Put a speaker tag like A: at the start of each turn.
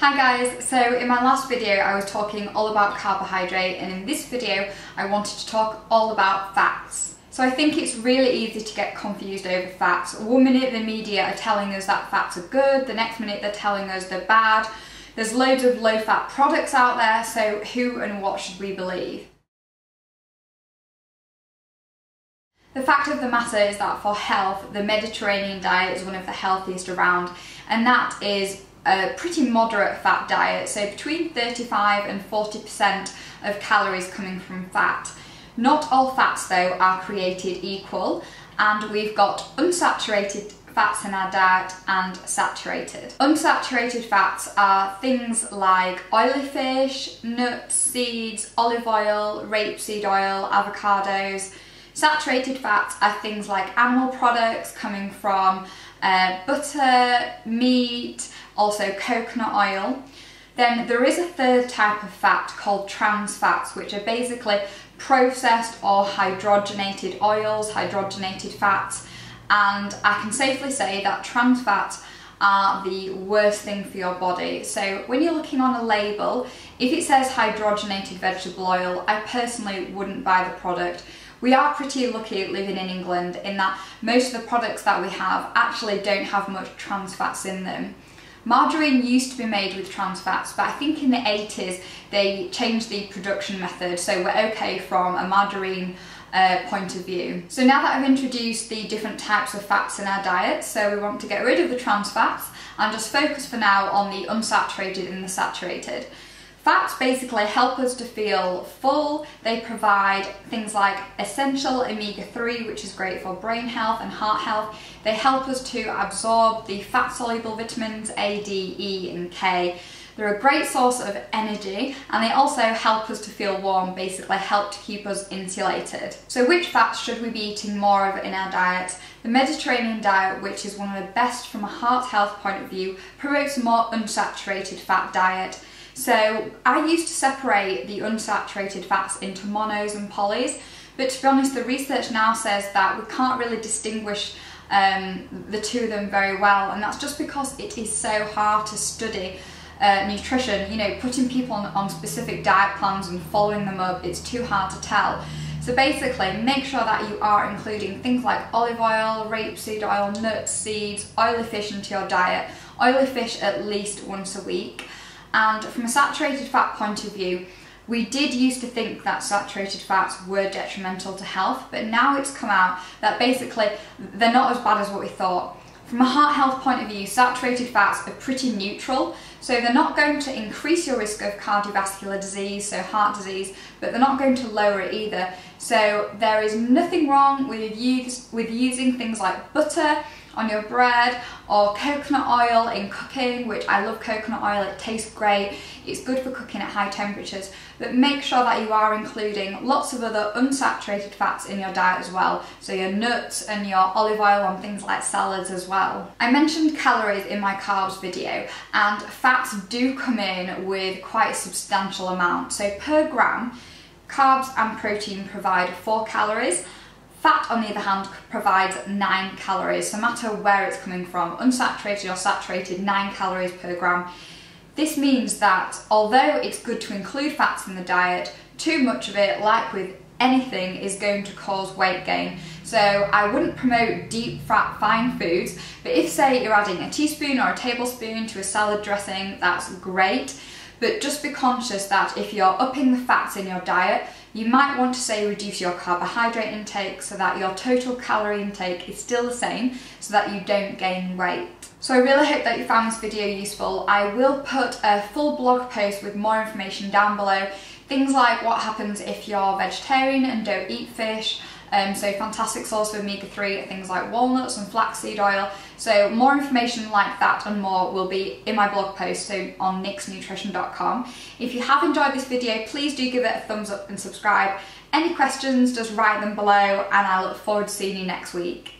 A: Hi guys, so in my last video I was talking all about carbohydrate, and in this video I wanted to talk all about fats. So I think it's really easy to get confused over fats. One minute the media are telling us that fats are good, the next minute they're telling us they're bad. There's loads of low fat products out there, so who and what should we believe? The fact of the matter is that for health, the Mediterranean diet is one of the healthiest around, and that is a pretty moderate fat diet, so between 35 and 40% of calories coming from fat. Not all fats though are created equal, and we've got unsaturated fats in our diet and saturated. Unsaturated fats are things like oily fish, nuts, seeds, olive oil, rapeseed oil, avocados. Saturated fats are things like animal products coming from butter, meat, also coconut oil. Then there is a third type of fat called trans fats, which are basically processed or hydrogenated oils, hydrogenated fats, and I can safely say that trans fats are the worst thing for your body. So when you're looking on a label, if it says hydrogenated vegetable oil, I personally wouldn't buy the product. We are pretty lucky living in England in that most of the products that we have actually don't have much trans fats in them. Margarine used to be made with trans fats, but I think in the 80s they changed the production method, so we're okay from a margarine point of view. So now that I've introduced the different types of fats in our diet, so we want to get rid of the trans fats and just focus for now on the unsaturated and the saturated. Fats basically help us to feel full. They provide things like essential omega-3, which is great for brain health and heart health. They help us to absorb the fat-soluble vitamins A, D, E and K. They're a great source of energy, and they also help us to feel warm, basically help to keep us insulated. So which fats should we be eating more of in our diet? The Mediterranean diet, which is one of the best from a heart health point of view, promotes a more unsaturated fat diet. So I used to separate the unsaturated fats into monos and polys, but to be honest, the research now says that we can't really distinguish the two of them very well, and that's just because it is so hard to study nutrition. You know, putting people on specific diet plans and following them up, it's too hard to tell. So basically, make sure that you are including things like olive oil, rapeseed oil, nuts, seeds, oily fish into your diet. Oily fish at least once a week. And from a saturated fat point of view, we did used to think that saturated fats were detrimental to health, but now it's come out that basically they're not as bad as what we thought. From a heart health point of view, saturated fats are pretty neutral, so they're not going to increase your risk of cardiovascular disease, so heart disease, but they're not going to lower it either. So there is nothing wrong with using things like butter on your bread or coconut oil in cooking, which I love coconut oil, it tastes great, it's good for cooking at high temperatures, but make sure that you are including lots of other unsaturated fats in your diet as well, so your nuts and your olive oil on things like salads as well. I mentioned calories in my carbs video, and fats do come in with quite a substantial amount. So per gram, carbs and protein provide 4 calories. Fat, on the other hand, provides 9 calories, so no matter where it's coming from, unsaturated or saturated, 9 calories per gram. This means that although it's good to include fats in the diet, too much of it, like with anything, is going to cause weight gain. So I wouldn't promote deep fat fine foods, but if say you're adding a teaspoon or a tablespoon to a salad dressing, that's great. But just be conscious that if you're upping the fats in your diet, you might want to say reduce your carbohydrate intake so that your total calorie intake is still the same, so that you don't gain weight. So I really hope that you found this video useful. I will put a full blog post with more information down below. Things like what happens if you're vegetarian and don't eat fish. So fantastic source of omega-3 are things like walnuts and flaxseed oil. So more information like that and more will be in my blog post, so on nicksnutrition.com. If you have enjoyed this video, please do give it a thumbs up and subscribe. Any questions, just write them below, and I look forward to seeing you next week.